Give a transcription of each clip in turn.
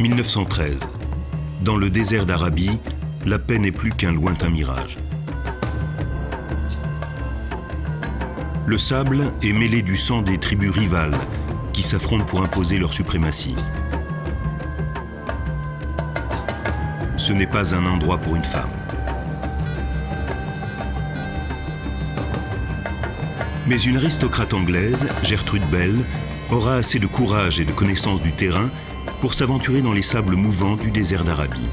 1913. Dans le désert d'Arabie, la paix n'est plus qu'un lointain mirage. Le sable est mêlé du sang des tribus rivales qui s'affrontent pour imposer leur suprématie. Ce n'est pas un endroit pour une femme. Mais une aristocrate anglaise, Gertrude Bell, aura assez de courage et de connaissance du terrain pour s'aventurer dans les sables mouvants du désert d'Arabie.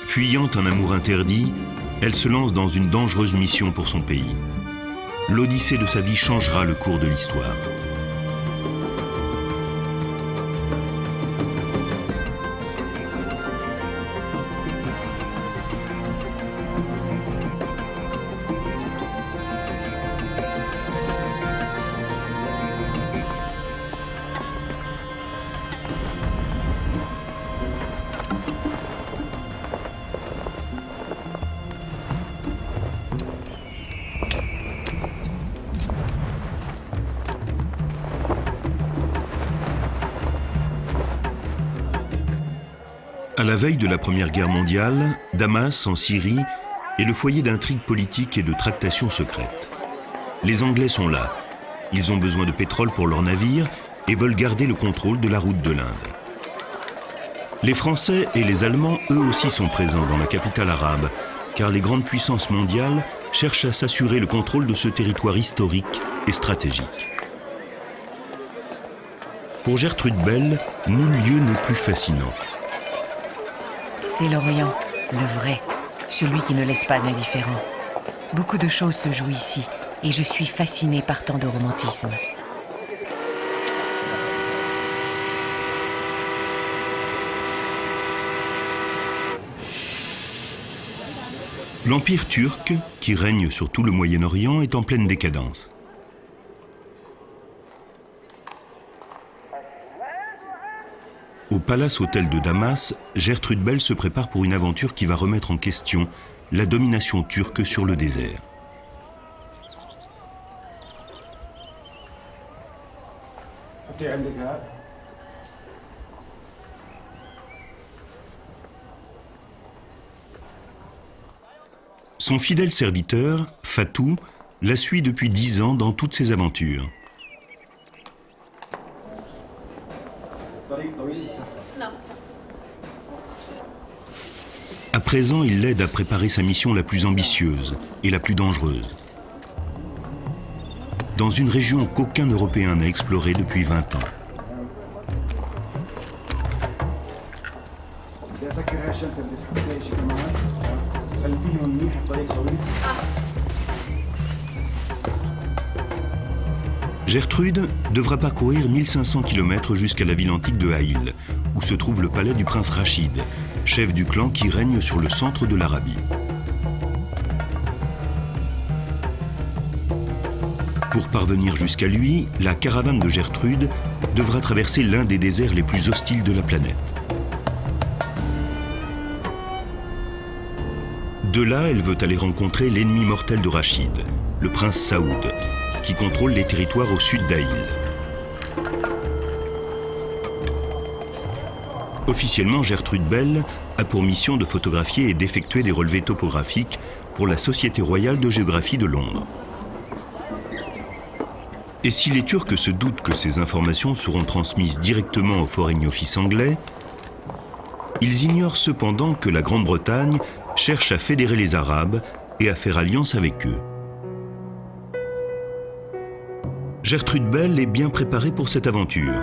Fuyant un amour interdit, elle se lance dans une dangereuse mission pour son pays. L'odyssée de sa vie changera le cours de l'histoire. À la veille de la Première Guerre mondiale, Damas, en Syrie, est le foyer d'intrigues politiques et de tractations secrètes. Les Anglais sont là. Ils ont besoin de pétrole pour leurs navires et veulent garder le contrôle de la route de l'Inde. Les Français et les Allemands, eux aussi, sont présents dans la capitale arabe, car les grandes puissances mondiales cherchent à s'assurer le contrôle de ce territoire historique et stratégique. Pour Gertrude Bell, nul lieu n'est plus fascinant. C'est l'Orient, le vrai, celui qui ne laisse pas indifférent. Beaucoup de choses se jouent ici, et je suis fascinée par tant de romantisme. L'Empire turc, qui règne sur tout le Moyen-Orient, est en pleine décadence. Au Palace Hôtel de Damas, Gertrude Bell se prépare pour une aventure qui va remettre en question la domination turque sur le désert. Son fidèle serviteur, Fatou, la suit depuis 10 ans dans toutes ses aventures. À présent, il l'aide à préparer sa mission la plus ambitieuse et la plus dangereuse. Dans une région qu'aucun Européen n'a explorée depuis 20 ans. Gertrude devra parcourir 1500 km jusqu'à la ville antique de Haïl, où se trouve le palais du prince Rachid, chef du clan qui règne sur le centre de l'Arabie. Pour parvenir jusqu'à lui, la caravane de Gertrude devra traverser l'un des déserts les plus hostiles de la planète. De là, elle veut aller rencontrer l'ennemi mortel de Rachid, le prince Saoud, qui contrôle les territoires au sud d'Haïl. Officiellement, Gertrude Bell a pour mission de photographier et d'effectuer des relevés topographiques pour la Société royale de géographie de Londres. Et si les Turcs se doutent que ces informations seront transmises directement au Foreign Office anglais, ils ignorent cependant que la Grande-Bretagne cherche à fédérer les Arabes et à faire alliance avec eux. Gertrude Bell est bien préparée pour cette aventure.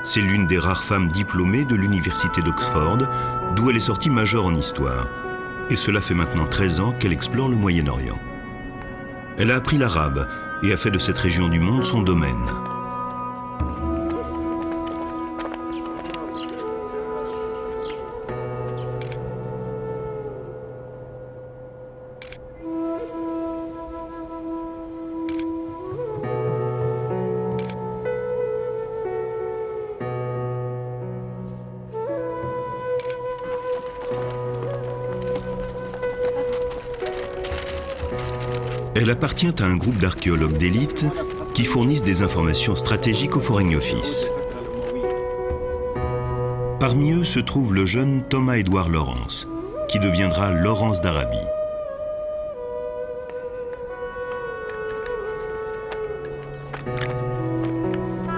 C'est l'une des rares femmes diplômées de l'université d'Oxford, d'où elle est sortie majeure en histoire. Et cela fait maintenant 13 ans qu'elle explore le Moyen-Orient. Elle a appris l'arabe et a fait de cette région du monde son domaine. Elle appartient à un groupe d'archéologues d'élite qui fournissent des informations stratégiques au Foreign Office. Parmi eux se trouve le jeune Thomas-Édouard Lawrence, qui deviendra Lawrence d'Arabie.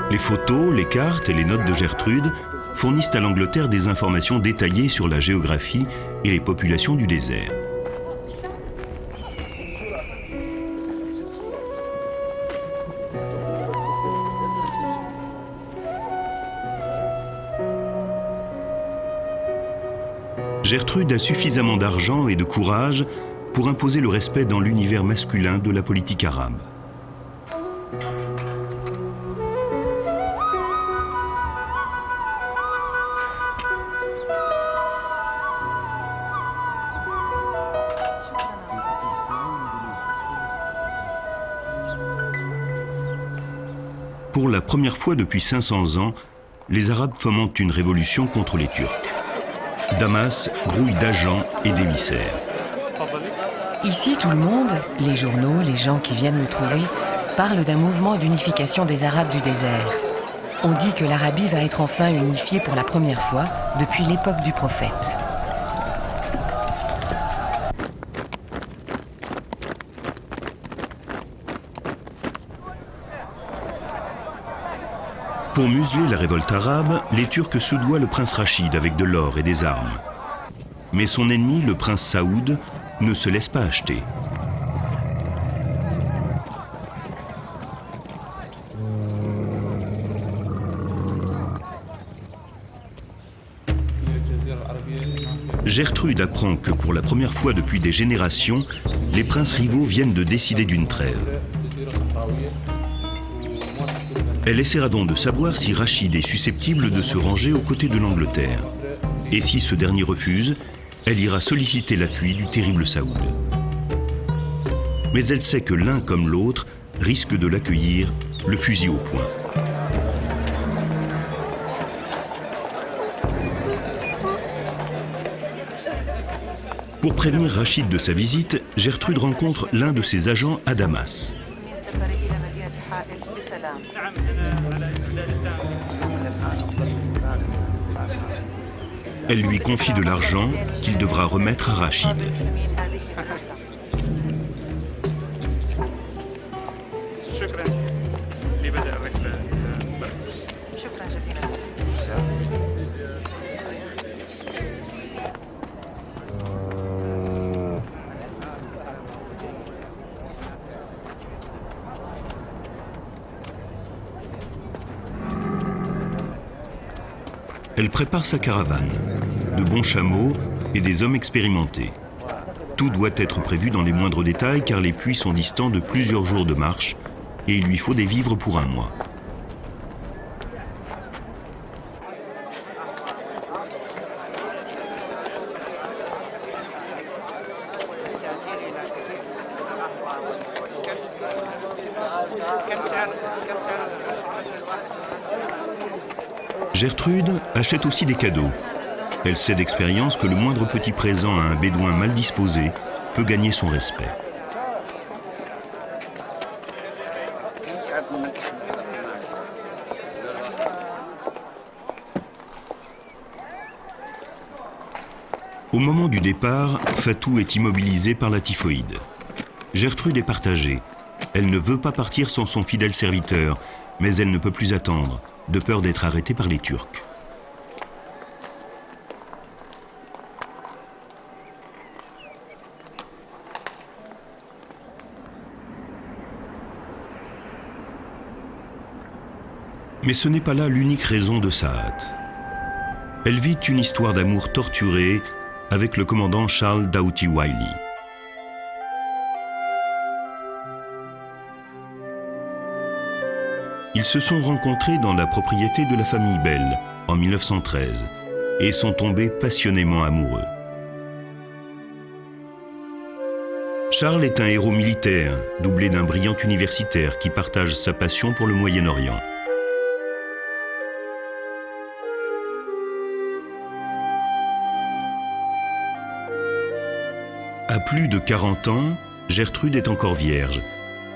Les photos, les cartes et les notes de Gertrude fournissent à l'Angleterre des informations détaillées sur la géographie et les populations du désert. Gertrude a suffisamment d'argent et de courage pour imposer le respect dans l'univers masculin de la politique arabe. Pour la première fois depuis 500 ans, les Arabes fomentent une révolution contre les Turcs. Damas grouille d'agents et d'émissaires. Ici, tout le monde, les journaux, les gens qui viennent me trouver, parlent d'un mouvement d'unification des Arabes du désert. On dit que l'Arabie va être enfin unifiée pour la première fois depuis l'époque du prophète. Pour museler la révolte arabe, les Turcs soudoient le prince Rachid avec de l'or et des armes. Mais son ennemi, le prince Saoud, ne se laisse pas acheter. Gertrude apprend que pour la première fois depuis des générations, les princes rivaux viennent de décider d'une trêve. Elle essaiera donc de savoir si Rachid est susceptible de se ranger aux côtés de l'Angleterre. Et si ce dernier refuse, elle ira solliciter l'appui du terrible Saoud. Mais elle sait que l'un comme l'autre risque de l'accueillir, le fusil au poing. Pour prévenir Rachid de sa visite, Gertrude rencontre l'un de ses agents à Damas. Elle lui confie de l'argent qu'il devra remettre à Rachid. Elle prépare sa caravane, de bons chameaux et des hommes expérimentés. Tout doit être prévu dans les moindres détails car les puits sont distants de plusieurs jours de marche et il lui faut des vivres pour un mois. Gertrude achète aussi des cadeaux. Elle sait d'expérience que le moindre petit présent à un bédouin mal disposé peut gagner son respect. Au moment du départ, Fatou est immobilisée par la typhoïde. Gertrude est partagée. Elle ne veut pas partir sans son fidèle serviteur, mais elle ne peut plus attendre, de peur d'être arrêtée par les Turcs. Mais ce n'est pas là l'unique raison de Saad. Elle vit une histoire d'amour torturée avec le commandant Charles Doughty Wylie. Ils se sont rencontrés dans la propriété de la famille Bell en 1913 et sont tombés passionnément amoureux. Charles est un héros militaire, doublé d'un brillant universitaire qui partage sa passion pour le Moyen-Orient. À plus de 40 ans, Gertrude est encore vierge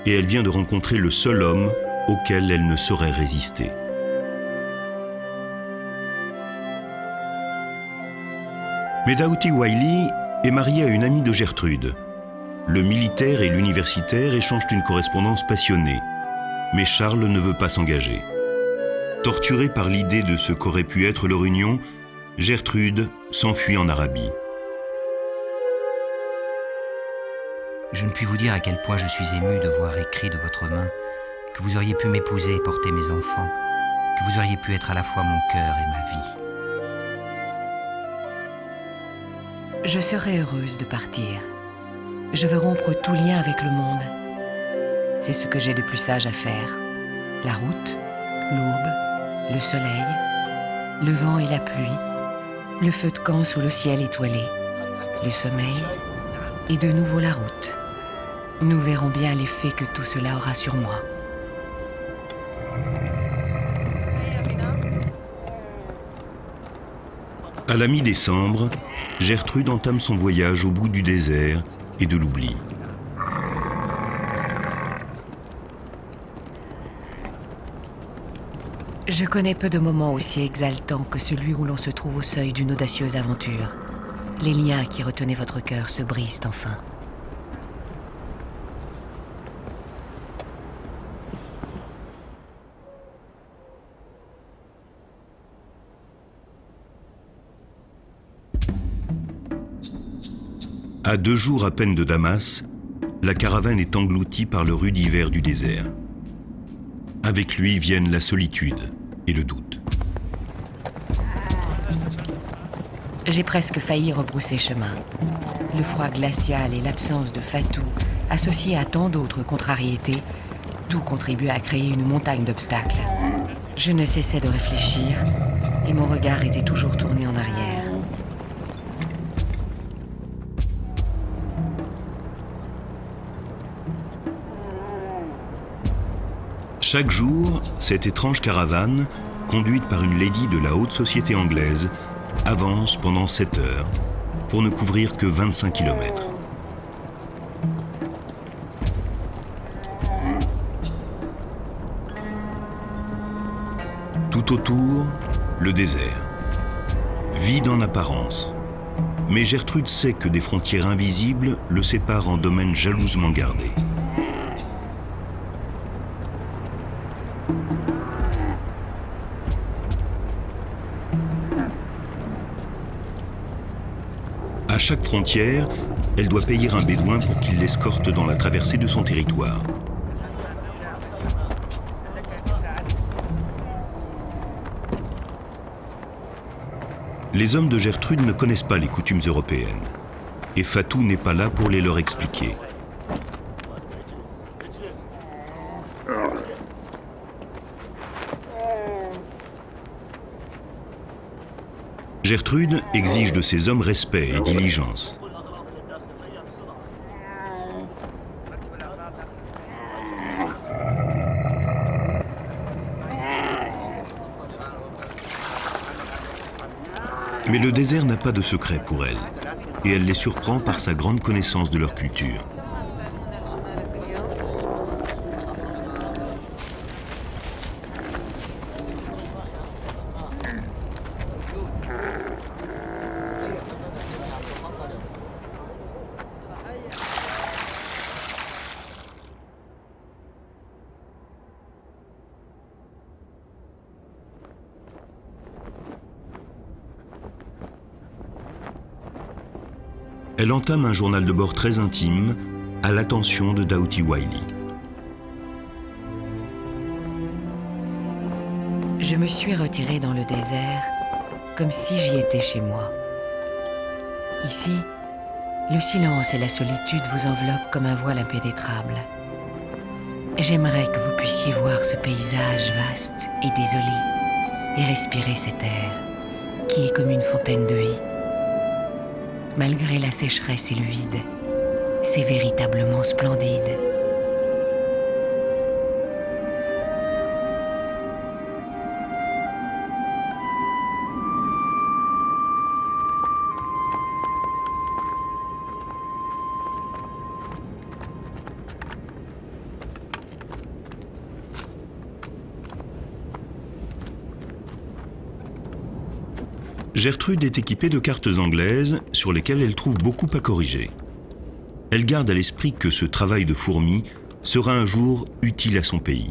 et elle vient de rencontrer le seul homme auquel elle ne saurait résister. Mais Daouti Wiley est marié à une amie de Gertrude. Le militaire et l'universitaire échangent une correspondance passionnée. Mais Charles ne veut pas s'engager. Torturée par l'idée de ce qu'aurait pu être leur union, Gertrude s'enfuit en Arabie. Je ne puis vous dire à quel point je suis ému de voir écrit de votre main que vous auriez pu m'épouser et porter mes enfants, que vous auriez pu être à la fois mon cœur et ma vie. Je serai heureuse de partir. Je veux rompre tout lien avec le monde. C'est ce que j'ai de plus sage à faire. La route, l'aube, le soleil, le vent et la pluie, le feu de camp sous le ciel étoilé, le sommeil et de nouveau la route. Nous verrons bien l'effet que tout cela aura sur moi. À la mi-décembre, Gertrude entame son voyage au bout du désert et de l'oubli. Je connais peu de moments aussi exaltants que celui où l'on se trouve au seuil d'une audacieuse aventure. Les liens qui retenaient votre cœur se brisent enfin. À 2 jours à peine de Damas, la caravane est engloutie par le rude hiver du désert. Avec lui viennent la solitude et le doute. J'ai presque failli rebrousser chemin. Le froid glacial et l'absence de Fatou, associés à tant d'autres contrariétés, tout contribuait à créer une montagne d'obstacles. Je ne cessais de réfléchir et mon regard était toujours tourné en arrière. Chaque jour, cette étrange caravane, conduite par une lady de la haute société anglaise, avance pendant 7 heures pour ne couvrir que 25 km. Tout autour, le désert. Vide en apparence. Mais Gertrude sait que des frontières invisibles le séparent en domaines jalousement gardés. À chaque frontière, elle doit payer un bédouin pour qu'il l'escorte dans la traversée de son territoire. Les hommes de Gertrude ne connaissent pas les coutumes européennes, et Fatou n'est pas là pour les leur expliquer. Gertrude exige de ses hommes respect et diligence. Mais le désert n'a pas de secret pour elle, et elle les surprend par sa grande connaissance de leur culture. Elle entame un journal de bord très intime, à l'attention de Daouti Wiley. Je me suis retirée dans le désert, comme si j'y étais chez moi. Ici, le silence et la solitude vous enveloppent comme un voile impénétrable. J'aimerais que vous puissiez voir ce paysage vaste et désolé, et respirer cet air, qui est comme une fontaine de vie. Malgré la sécheresse et le vide, c'est véritablement splendide. Gertrude est équipée de cartes anglaises sur lesquelles elle trouve beaucoup à corriger. Elle garde à l'esprit que ce travail de fourmi sera un jour utile à son pays.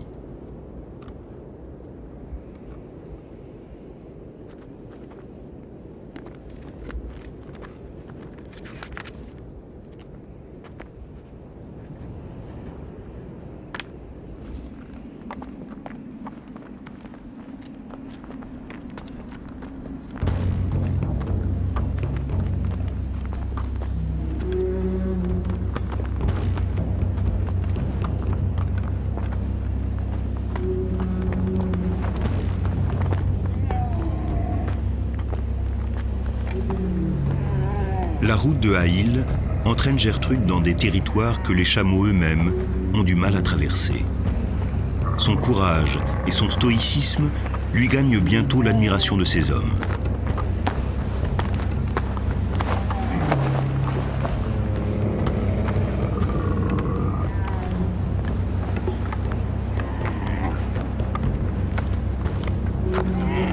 La route de Haïl entraîne Gertrude dans des territoires que les chameaux eux-mêmes ont du mal à traverser. Son courage et son stoïcisme lui gagnent bientôt l'admiration de ses hommes.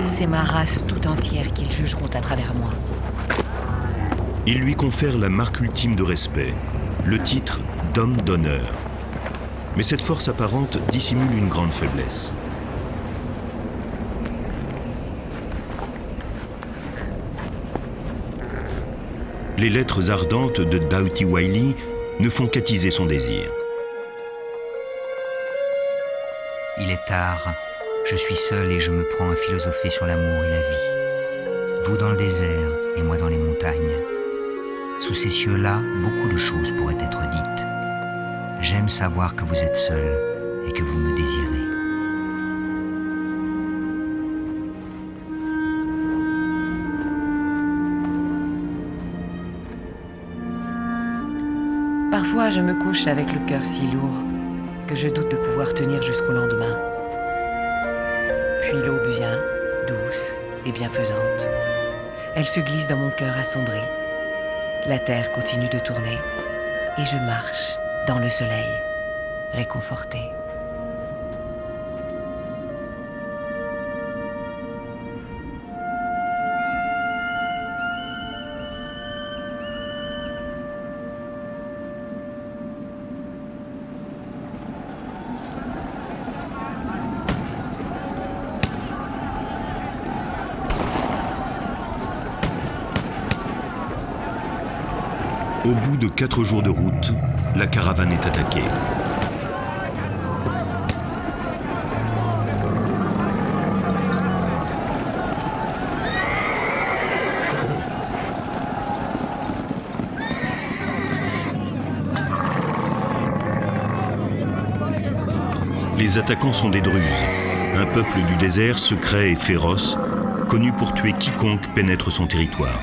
C'est ma race tout entière qu'ils jugeront à travers moi. Il lui confère la marque ultime de respect, le titre d'homme d'honneur. Mais cette force apparente dissimule une grande faiblesse. Les lettres ardentes de Doughty Wylie ne font qu'attiser son désir. Il est tard, je suis seul et je me prends à philosopher sur l'amour et la vie. Vous dans le désert et moi dans les montagnes. Sous ces cieux-là, beaucoup de choses pourraient être dites. J'aime savoir que vous êtes seul et que vous me désirez. Parfois, je me couche avec le cœur si lourd que je doute de pouvoir tenir jusqu'au lendemain. Puis l'aube vient, douce et bienfaisante. Elle se glisse dans mon cœur assombri. La terre continue de tourner et je marche dans le soleil, réconforté. Au bout de 4 jours de route, la caravane est attaquée. Les attaquants sont des Druzes, un peuple du désert secret et féroce, connu pour tuer quiconque pénètre son territoire.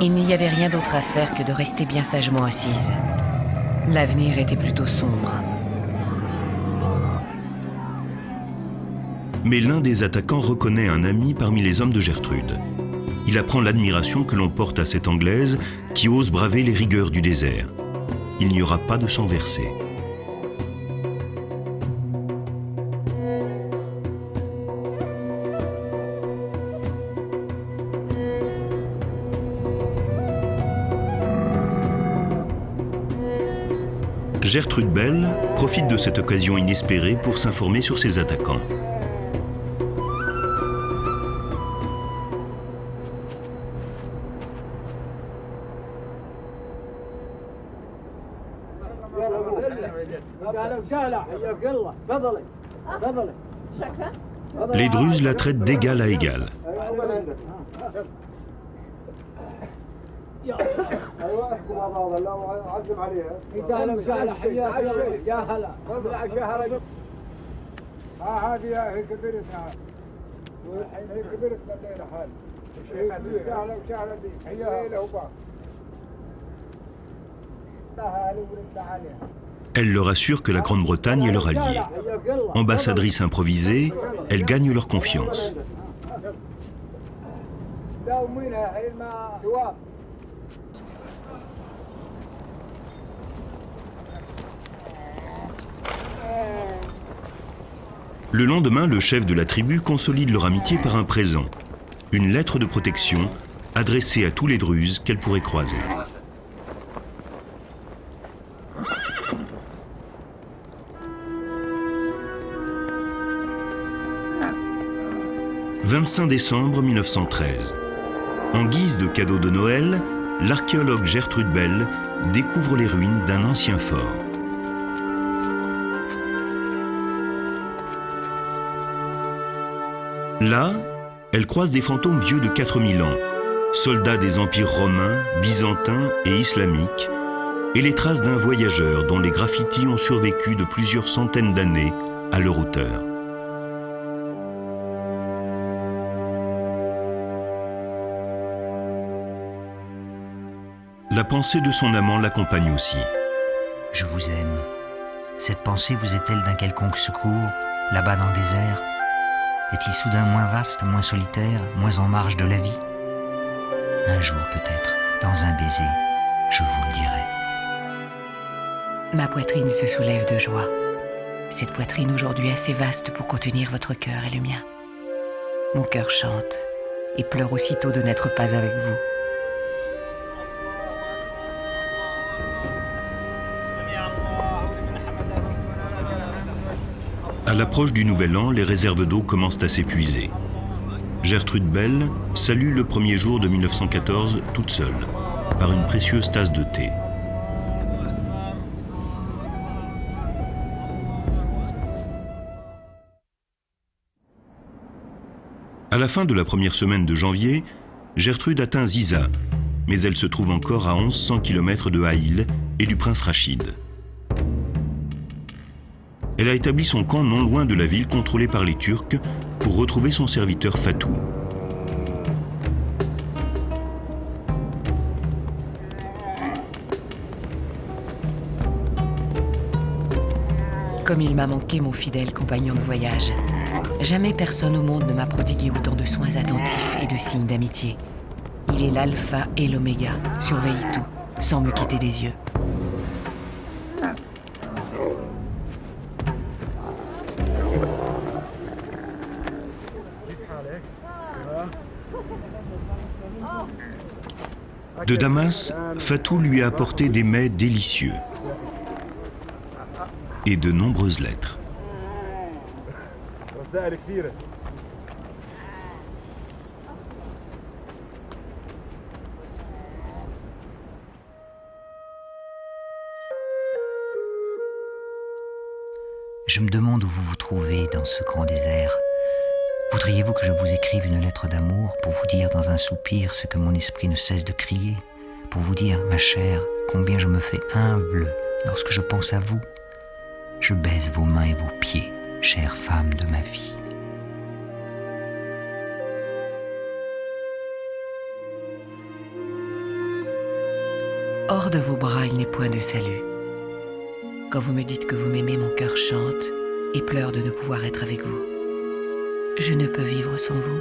Il n'y avait rien d'autre à faire que de rester bien sagement assise. L'avenir était plutôt sombre. Mais l'un des attaquants reconnaît un ami parmi les hommes de Gertrude. Il apprend l'admiration que l'on porte à cette Anglaise qui ose braver les rigueurs du désert. Il n'y aura pas de sang versé. Gertrude Bell profite de cette occasion inespérée pour s'informer sur ses attaquants. Les Druzes la traitent d'égal à égal. Elle leur assure que la Grande-Bretagne est leur allié. Ambassadrice improvisée, elle gagne leur confiance. Le lendemain, le chef de la tribu consolide leur amitié par un présent, une lettre de protection adressée à tous les Druzes qu'elle pourrait croiser. « 25 décembre 1913. En guise de cadeau de Noël, l'archéologue Gertrude Bell découvre les ruines d'un ancien fort. Là, elle croise des fantômes vieux de 4000 ans, soldats des empires romains, byzantins et islamiques, et les traces d'un voyageur dont les graffitis ont survécu de plusieurs centaines d'années à leur hauteur. La pensée de son amant l'accompagne aussi. Je vous aime. Cette pensée vous est-elle d'un quelconque secours, là-bas dans le désert? Est-il soudain moins vaste, moins solitaire, moins en marge de la vie? Un jour peut-être, dans un baiser, je vous le dirai. Ma poitrine se soulève de joie. Cette poitrine aujourd'hui assez vaste pour contenir votre cœur et le mien. Mon cœur chante et pleure aussitôt de n'être pas avec vous. À l'approche du Nouvel An, les réserves d'eau commencent à s'épuiser. Gertrude Bell salue le premier jour de 1914 toute seule, par une précieuse tasse de thé. À la fin de la première semaine de janvier, Gertrude atteint Ziza, mais elle se trouve encore à 1100 km de Haïl et du prince Rachid. Elle a établi son camp non loin de la ville contrôlée par les Turcs pour retrouver son serviteur Fatou. Comme il m'a manqué mon fidèle compagnon de voyage. Jamais personne au monde ne m'a prodigué autant de soins attentifs et de signes d'amitié. Il est l'alpha et l'oméga, surveille tout, sans me quitter des yeux. De Damas, Fatou lui a apporté des mets délicieux et de nombreuses lettres. Je me demande où vous vous trouvez dans ce grand désert. Voudriez-vous que je vous écrive une lettre d'amour pour vous dire dans un soupir ce que mon esprit ne cesse de crier, pour vous dire, ma chère, combien je me fais humble lorsque je pense à vous? Je baise vos mains et vos pieds, chère femme de ma vie. Hors de vos bras, il n'est point de salut. Quand vous me dites que vous m'aimez, mon cœur chante et pleure de ne pouvoir être avec vous. Je ne peux vivre sans vous.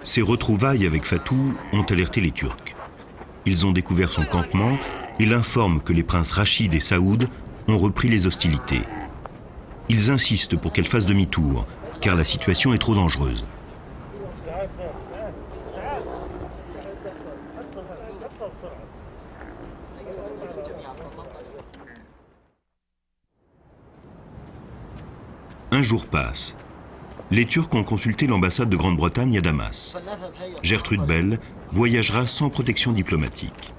Ces retrouvailles avec Fatou ont alerté les Turcs. Ils ont découvert son campement et l'informent que les princes Rachid et Saoud ont repris les hostilités. Ils insistent pour qu'elle fasse demi-tour, car la situation est trop dangereuse. Un jour passe. Les Turcs ont consulté l'ambassade de Grande-Bretagne à Damas. Gertrude Bell voyagera sans protection diplomatique.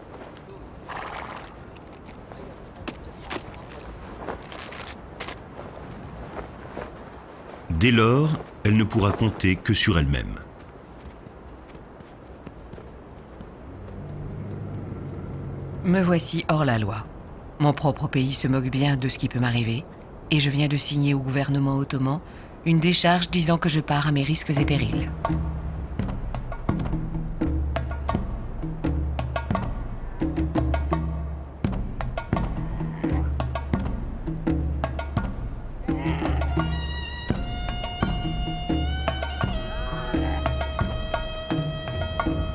Dès lors, elle ne pourra compter que sur elle-même. Me voici hors la loi. Mon propre pays se moque bien de ce qui peut m'arriver, et je viens de signer au gouvernement ottoman une décharge disant que je pars à mes risques et périls.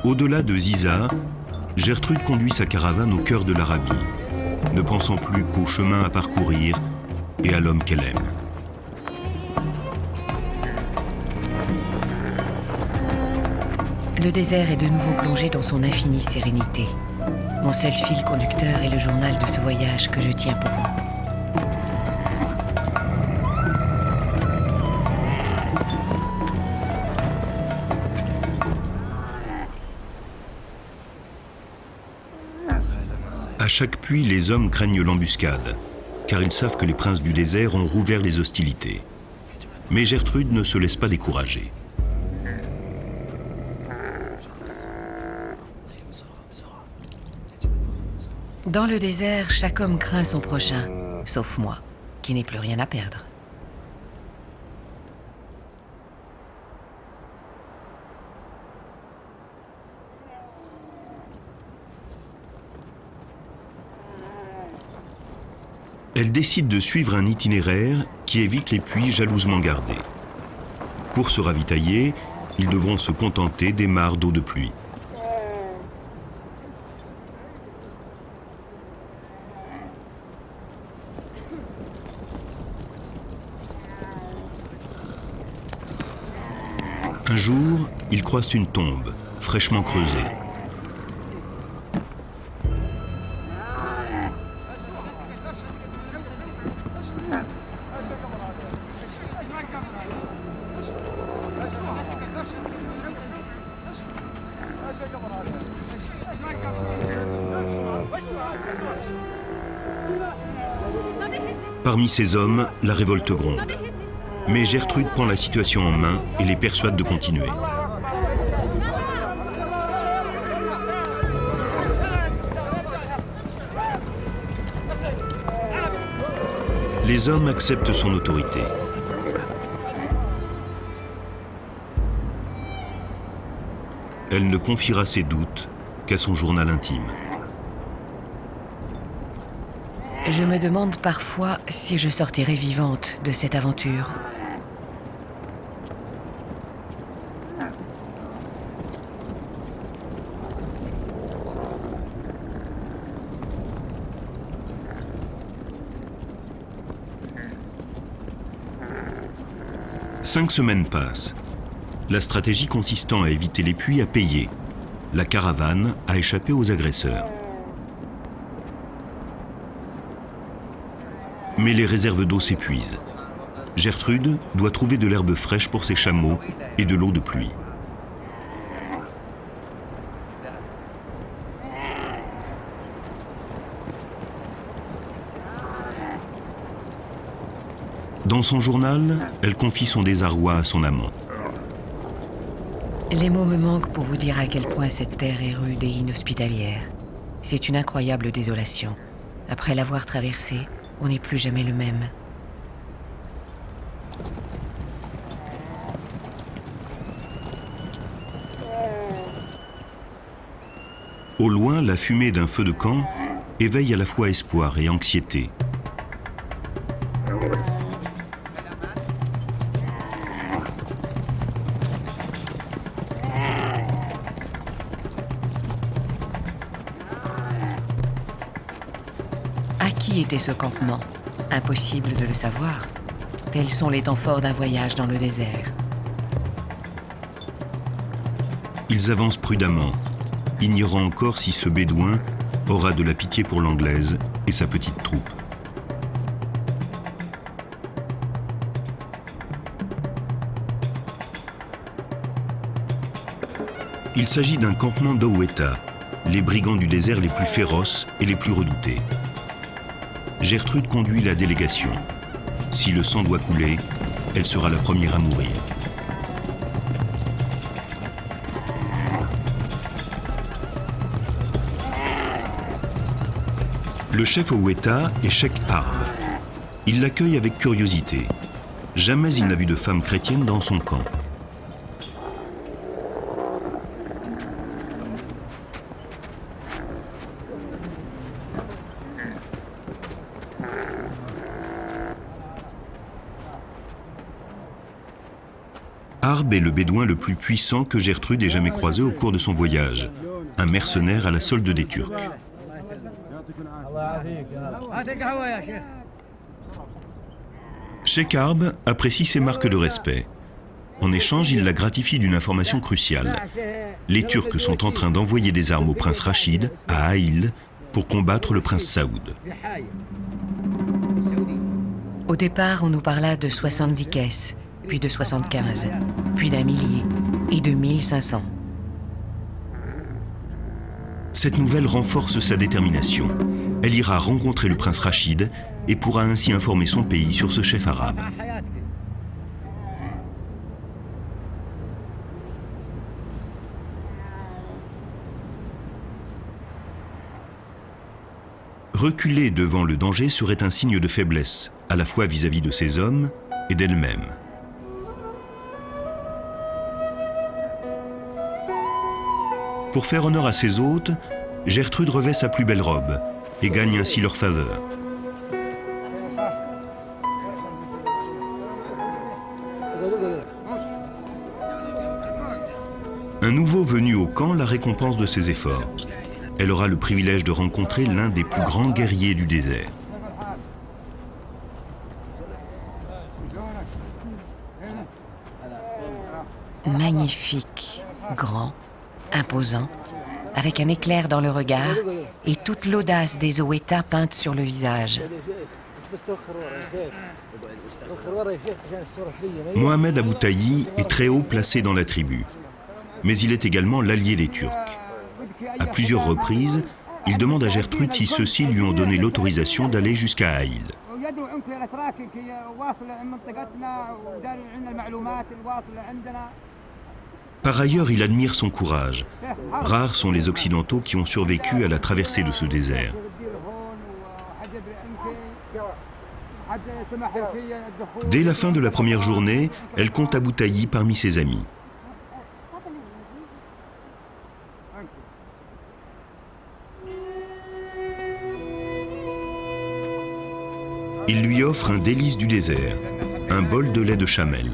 Au-delà de Ziza, Gertrude conduit sa caravane au cœur de l'Arabie, ne pensant plus qu'au chemin à parcourir et à l'homme qu'elle aime. Le désert est de nouveau plongé dans son infinie sérénité. Mon seul fil conducteur est le journal de ce voyage que je tiens pour vous. À chaque puits, les hommes craignent l'embuscade, car ils savent que les princes du désert ont rouvert les hostilités. Mais Gertrude ne se laisse pas décourager. Dans le désert, chaque homme craint son prochain, sauf moi, qui n'ai plus rien à perdre. Elle décide de suivre un itinéraire qui évite les puits jalousement gardés. Pour se ravitailler, ils devront se contenter des mares d'eau de pluie. Un jour, ils croisent une tombe, fraîchement creusée. Parmi ces hommes, la révolte gronde. Mais Gertrude prend la situation en main et les persuade de continuer. Les hommes acceptent son autorité. Elle ne confiera ses doutes qu'à son journal intime. Je me demande parfois si je sortirai vivante de cette aventure. Cinq semaines passent. La stratégie consistant à éviter les puits a payé. La caravane a échappé aux agresseurs. Mais les réserves d'eau s'épuisent. Gertrude doit trouver de l'herbe fraîche pour ses chameaux et de l'eau de pluie. Dans son journal, elle confie son désarroi à son amant. Les mots me manquent pour vous dire à quel point cette terre est rude et inhospitalière. C'est une incroyable désolation. Après l'avoir traversée, on n'est plus jamais le même. Au loin, la fumée d'un feu de camp éveille à la fois espoir et anxiété. À qui était ce campement? Impossible de le savoir. Tels sont les temps forts d'un voyage dans le désert. Ils avancent prudemment, ignorant encore si ce bédouin aura de la pitié pour l'Anglaise et sa petite troupe. Il s'agit d'un campement d'Oweta, les brigands du désert les plus féroces et les plus redoutés. Gertrude conduit la délégation. Si le sang doit couler, elle sera la première à mourir. Le chef Oweta est Cheikh Harb. Il l'accueille avec curiosité. Jamais il n'a vu de femme chrétienne dans son camp. Harb est le bédouin le plus puissant que Gertrude ait jamais croisé au cours de son voyage, un mercenaire à la solde des Turcs. Cheikh Harb apprécie ses marques de respect. En échange, il la gratifie d'une information cruciale. Les Turcs sont en train d'envoyer des armes au prince Rachid, à Aïl, pour combattre le prince Saoud. Au départ, on nous parla de 70 caisses, puis de 75, puis d'1 millier et de 1500. Cette nouvelle renforce sa détermination. Elle ira rencontrer le prince Rachid et pourra ainsi informer son pays sur ce chef arabe. Reculer devant le danger serait un signe de faiblesse, à la fois vis-à-vis de ses hommes et d'elle-même. Pour faire honneur à ses hôtes, Gertrude revêt sa plus belle robe et gagne ainsi leur faveur. Un nouveau venu au camp la récompense de ses efforts. Elle aura le privilège de rencontrer l'un des plus grands guerriers du désert. Magnifique, grand, imposant, avec un éclair dans le regard et toute l'audace des Oweta peinte sur le visage. Mohamed Aboutahi est très haut placé dans la tribu, mais il est également l'allié des Turcs. À plusieurs reprises, il demande à Gertrude si ceux-ci lui ont donné l'autorisation d'aller jusqu'à Aïl. Par ailleurs, il admire son courage. Rares sont les Occidentaux qui ont survécu à la traversée de ce désert. Dès la fin de la première journée, elle compte Aboutahi parmi ses amis. Il lui offre un délice du désert, un bol de lait de chamel.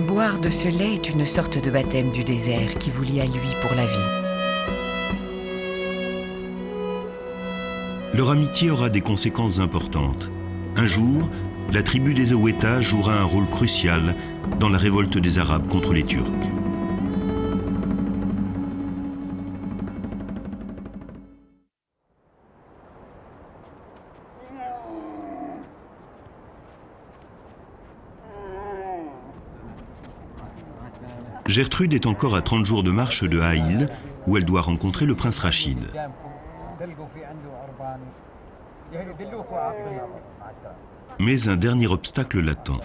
Boire de ce lait est une sorte de baptême du désert qui vous lie à lui pour la vie. Leur amitié aura des conséquences importantes. Un jour, la tribu des Oweta jouera un rôle crucial dans la révolte des Arabes contre les Turcs. Gertrude est encore à 30 jours de marche de Aïl, où elle doit rencontrer le prince Rachid. Mais un dernier obstacle l'attend.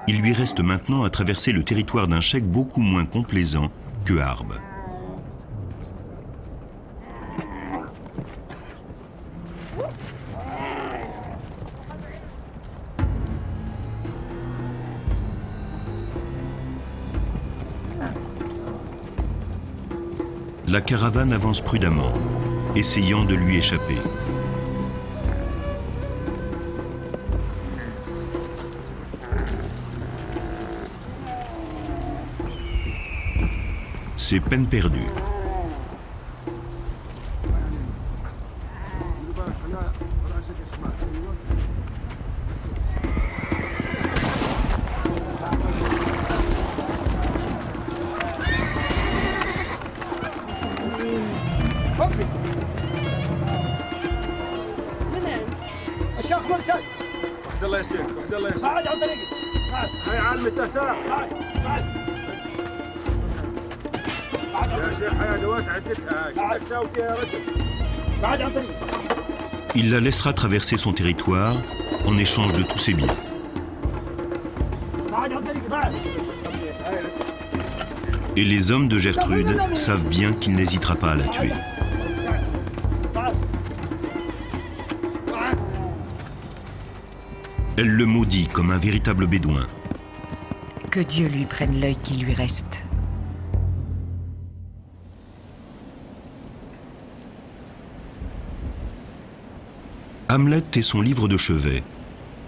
Il lui reste maintenant à traverser le territoire d'un cheikh beaucoup moins complaisant que Harb. La caravane avance prudemment, essayant de lui échapper. C'est peine perdue. Il la laissera traverser son territoire en échange de tous ses biens. Et les hommes de Gertrude savent bien qu'il n'hésitera pas à la tuer. Elle le maudit comme un véritable bédouin. Que Dieu lui prenne l'œil qui lui reste. Hamlet est son livre de chevet.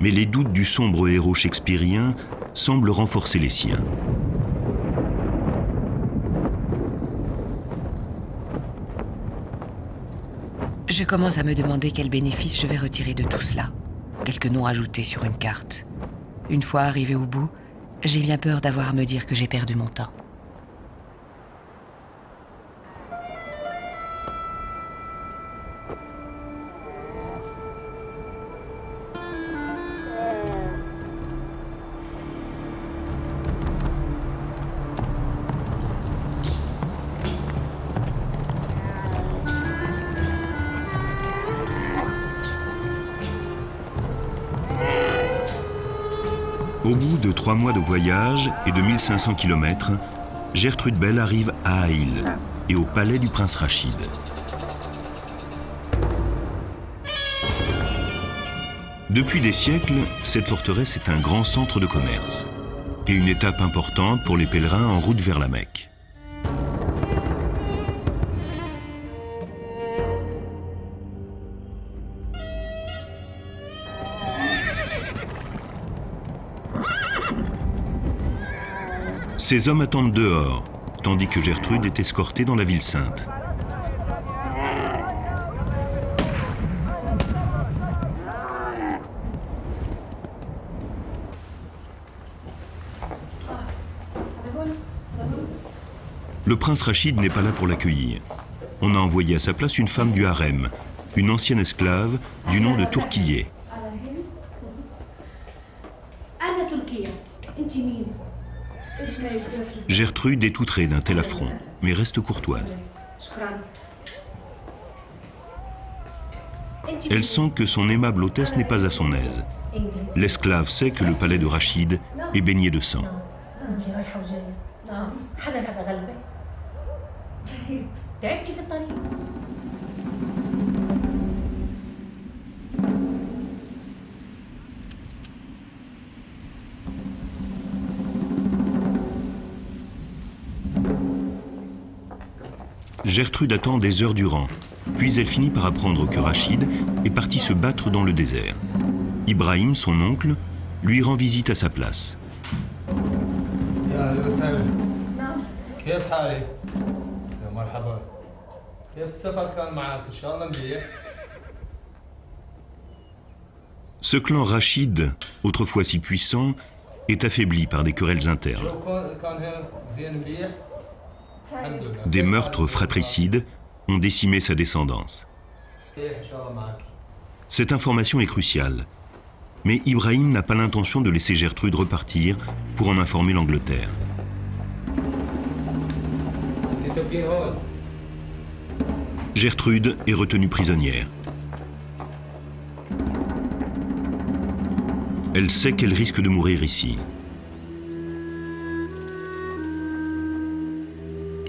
mais les doutes du sombre héros shakespearien semblent renforcer les siens. Je commence à me demander quel bénéfice je vais retirer de tout cela. Quelques noms ajoutés sur une carte. Une fois arrivé au bout, j'ai bien peur d'avoir à me dire que j'ai perdu mon temps. Au bout de 3 mois de voyage et de 1500 km, Gertrude Bell arrive à Aïl et au palais du prince Rachid. Depuis des siècles, cette forteresse est un grand centre de commerce et une étape importante pour les pèlerins en route vers la Mecque. Ces hommes attendent dehors, tandis que Gertrude est escortée dans la ville sainte. Le prince Rachid n'est pas là pour l'accueillir. On a envoyé à sa place une femme du harem, une ancienne esclave du nom de Tourquillé. Gertrude est outrée d'un tel affront, mais reste courtoise. Elle sent que son aimable hôtesse n'est pas à son aise. L'esclave sait que le palais de Rachid est baigné de sang. Gertrude attend des heures durant, puis elle finit par apprendre que Rachid est parti se battre dans le désert. Ibrahim, son oncle, lui rend visite à sa place. Ce clan Rachid, autrefois si puissant, est affaibli par des querelles internes. Des meurtres fratricides ont décimé sa descendance. Cette information est cruciale, mais Ibrahim n'a pas l'intention de laisser Gertrude repartir pour en informer l'Angleterre. Gertrude est retenue prisonnière. Elle sait qu'elle risque de mourir ici.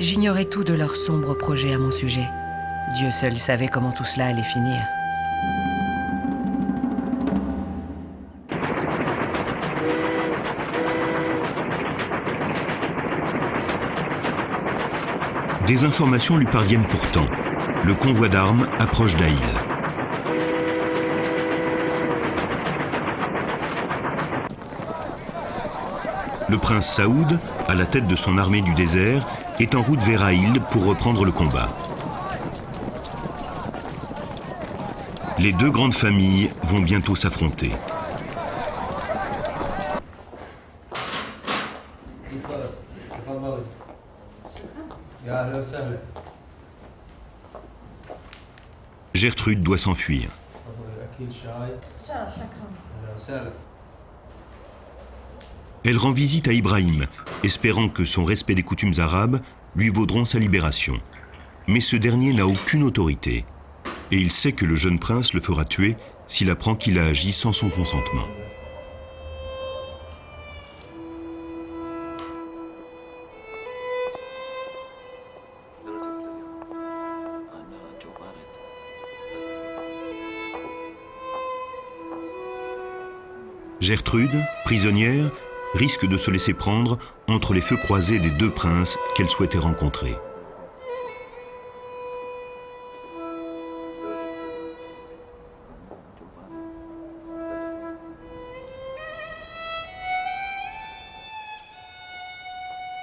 J'ignorais tout de leurs sombres projets à mon sujet. Dieu seul savait comment tout cela allait finir. Des informations lui parviennent pourtant. Le convoi d'armes approche d'Aïl. Le prince Saoud, à la tête de son armée du désert, est en route vers Aïl pour reprendre le combat. Les deux grandes familles vont bientôt s'affronter. Gertrude doit s'enfuir. Elle rend visite à Ibrahim, espérant que son respect des coutumes arabes lui vaudront sa libération. Mais ce dernier n'a aucune autorité, et il sait que le jeune prince le fera tuer s'il apprend qu'il a agi sans son consentement. Gertrude, prisonnière, risque de se laisser prendre entre les feux croisés des deux princes qu'elle souhaitait rencontrer.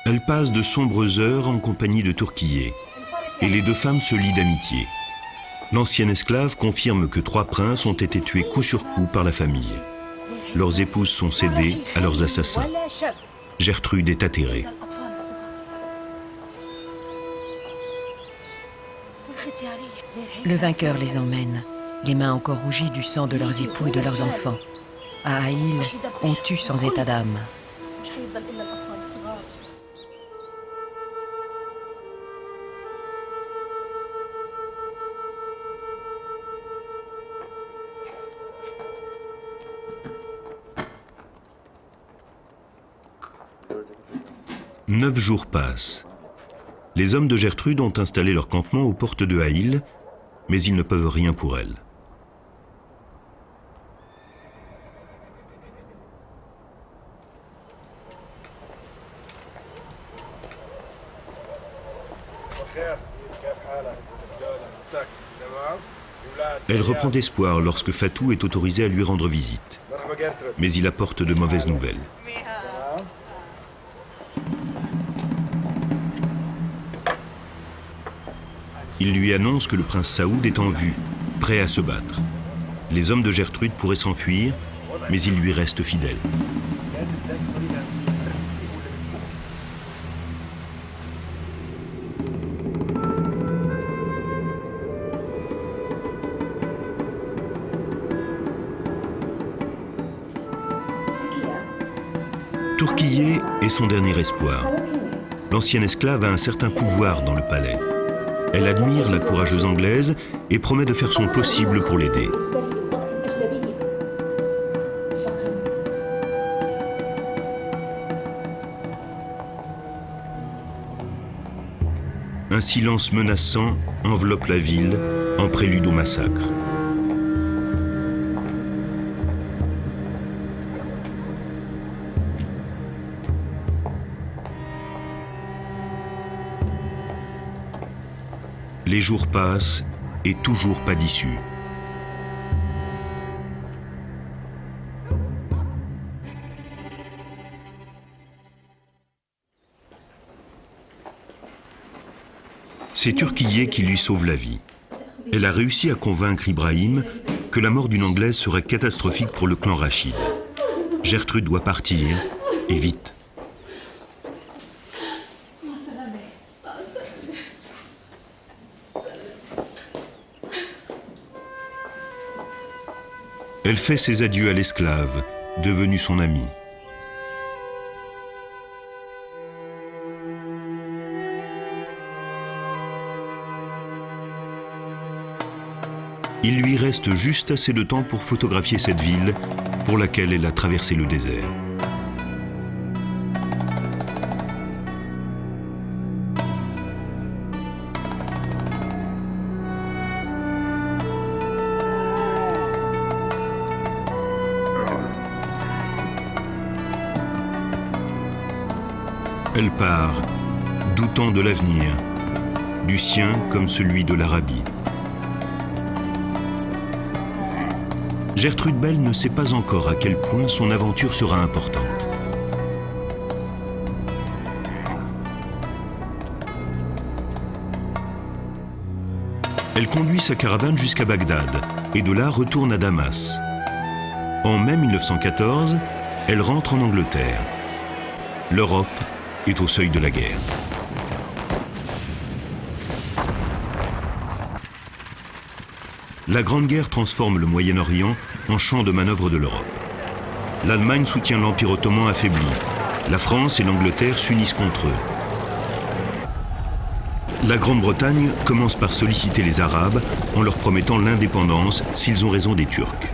Elle passe de sombres heures en compagnie de Turquillet, et les deux femmes se lient d'amitié. L'ancienne esclave confirme que 3 princes ont été tués coup sur coup par la famille. Leurs épouses sont cédées à leurs assassins. Gertrude est atterrée. Le vainqueur les emmène, les mains encore rougies du sang de leurs époux et de leurs enfants. À Aïl, on tue sans état d'âme. « 9 jours passent. Les hommes de Gertrude ont installé leur campement aux portes de Aïl, mais ils ne peuvent rien pour elle. Elle reprend espoir lorsque Fatou est autorisé à lui rendre visite. Mais il apporte de mauvaises nouvelles. Il lui annonce que le prince Saoud est en vue, prêt à se battre. Les hommes de Gertrude pourraient s'enfuir, mais ils lui restent fidèles. Turquillet est son dernier espoir. L'ancienne esclave a un certain pouvoir dans le palais. Elle admire la courageuse Anglaise et promet de faire son possible pour l'aider. Un silence menaçant enveloppe la ville en prélude au massacre. Les jours passent et toujours pas d'issue. C'est Turquillet qui lui sauve la vie. Elle a réussi à convaincre Ibrahim que la mort d'une Anglaise serait catastrophique pour le clan Rachid. Gertrude doit partir, et vite. Elle fait ses adieux à l'esclave, devenue son amie. Il lui reste juste assez de temps pour photographier cette ville pour laquelle elle a traversé le désert. Elle part, doutant de l'avenir, du sien comme celui de l'Arabie. Gertrude Bell ne sait pas encore à quel point son aventure sera importante. Elle conduit sa caravane jusqu'à Bagdad et de là retourne à Damas. En mai 1914, elle rentre en Angleterre. L'Europe est au seuil de la guerre. La Grande Guerre transforme le Moyen-Orient en champ de manœuvre de l'Europe. L'Allemagne soutient l'Empire ottoman affaibli. La France et l'Angleterre s'unissent contre eux. La Grande-Bretagne commence par solliciter les Arabes en leur promettant l'indépendance s'ils ont raison des Turcs.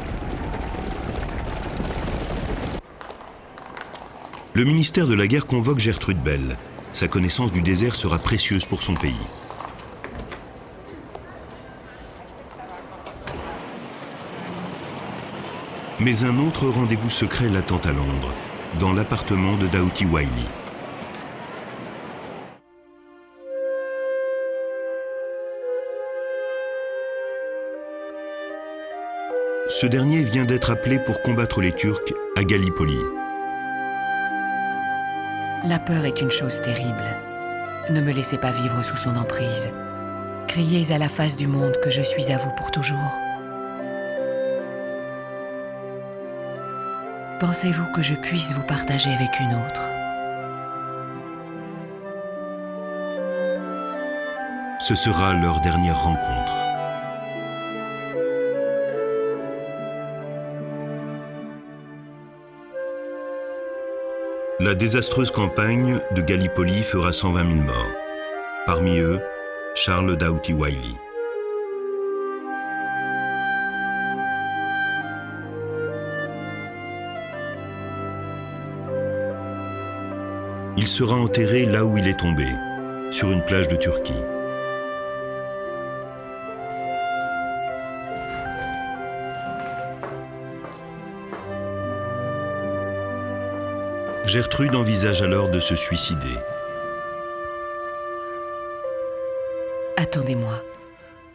Le ministère de la Guerre convoque Gertrude Bell. Sa connaissance du désert sera précieuse pour son pays. Mais un autre rendez-vous secret l'attend à Londres, dans l'appartement de Doughty Wylie. Ce dernier vient d'être appelé pour combattre les Turcs à Gallipoli. La peur est une chose terrible. Ne me laissez pas vivre sous son emprise. Criez à la face du monde que je suis à vous pour toujours. Pensez-vous que je puisse vous partager avec une autre? Ce sera leur dernière rencontre. La désastreuse campagne de Gallipoli fera 120 000 morts. Parmi eux, Charles Doughty Wylie. Il sera enterré là où il est tombé, sur une plage de Turquie. Gertrude envisage alors de se suicider. Attendez-moi.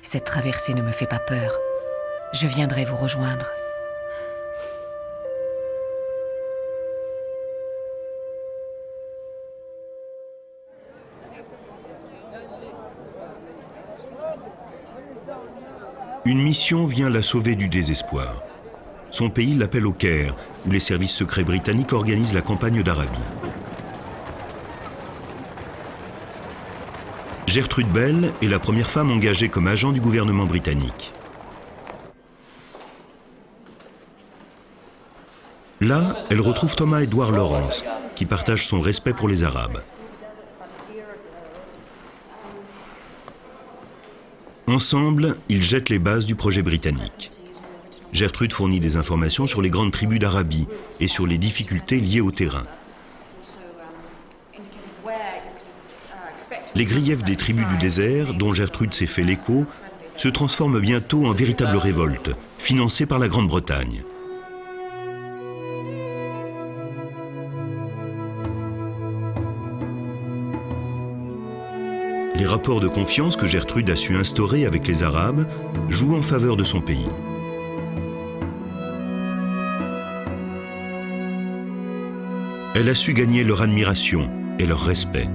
Cette traversée ne me fait pas peur. Je viendrai vous rejoindre. Une mission vient la sauver du désespoir. Son pays l'appelle au Caire, où les services secrets britanniques organisent la campagne d'Arabie. Gertrude Bell est la première femme engagée comme agent du gouvernement britannique. Là, elle retrouve Thomas Edward Lawrence, qui partage son respect pour les Arabes. Ensemble, ils jettent les bases du projet britannique. Gertrude fournit des informations sur les grandes tribus d'Arabie et sur les difficultés liées au terrain. Les griefs des tribus du désert, dont Gertrude s'est fait l'écho, se transforment bientôt en véritable révolte, financée par la Grande-Bretagne. Les rapports de confiance que Gertrude a su instaurer avec les Arabes jouent en faveur de son pays. Elle a su gagner leur admiration et leur respect.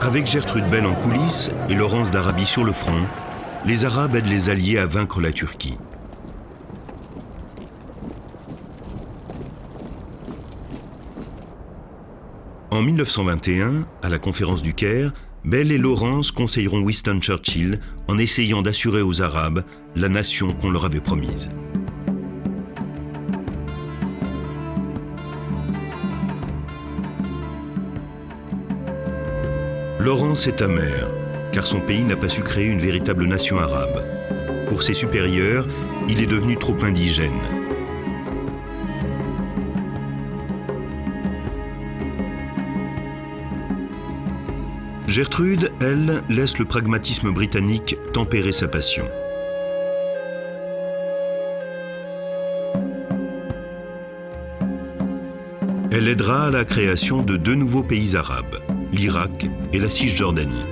Avec Gertrude Bell en coulisses et Lawrence d'Arabie sur le front, les Arabes aident les Alliés à vaincre la Turquie. En 1921, à la conférence du Caire, Bell et Lawrence conseilleront Winston Churchill en essayant d'assurer aux Arabes la nation qu'on leur avait promise. Lawrence est amer, car son pays n'a pas su créer une véritable nation arabe. Pour ses supérieurs, il est devenu trop indigène. Gertrude, elle, laisse le pragmatisme britannique tempérer sa passion. Elle aidera à la création de 2 nouveaux pays arabes, l'Irak et la Cisjordanie.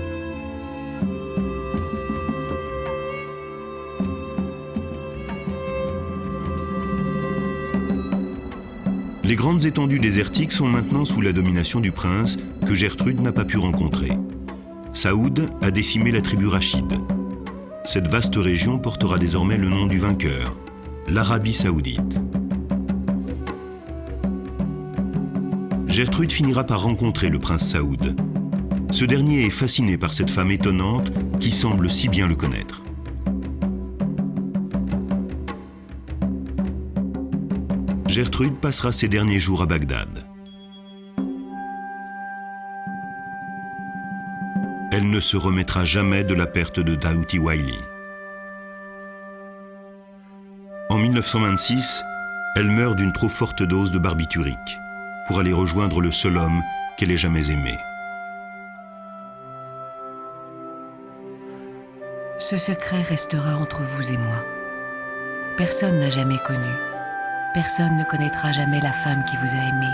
Les grandes étendues désertiques sont maintenant sous la domination du prince que Gertrude n'a pas pu rencontrer. Saoud a décimé la tribu Rachide. Cette vaste région portera désormais le nom du vainqueur, l'Arabie saoudite. Gertrude finira par rencontrer le prince Saoud. Ce dernier est fasciné par cette femme étonnante qui semble si bien le connaître. Gertrude passera ses derniers jours à Bagdad. Elle ne se remettra jamais de la perte de Doughty Wylie. En 1926, elle meurt d'une trop forte dose de barbiturique pour aller rejoindre le seul homme qu'elle ait jamais aimé. Ce secret restera entre vous et moi. Personne n'a jamais connu. Personne ne connaîtra jamais la femme qui vous a aimé,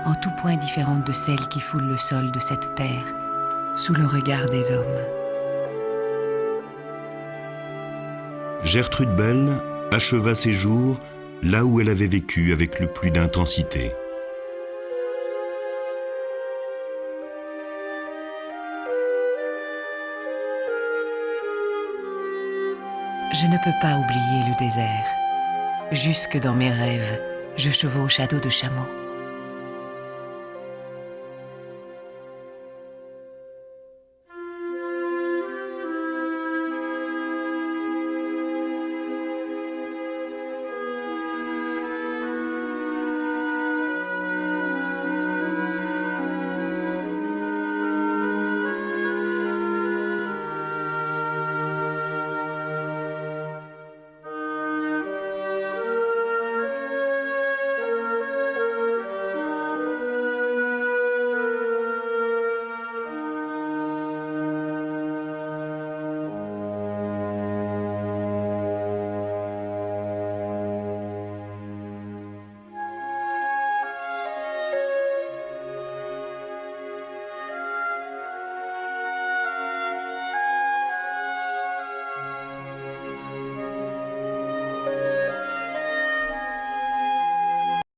en tout point différente de celle qui foule le sol de cette terre, sous le regard des hommes. Gertrude Bell acheva ses jours là où elle avait vécu avec le plus d'intensité. Je ne peux pas oublier le désert. Jusque dans mes rêves, je chevauche à dos de chameau.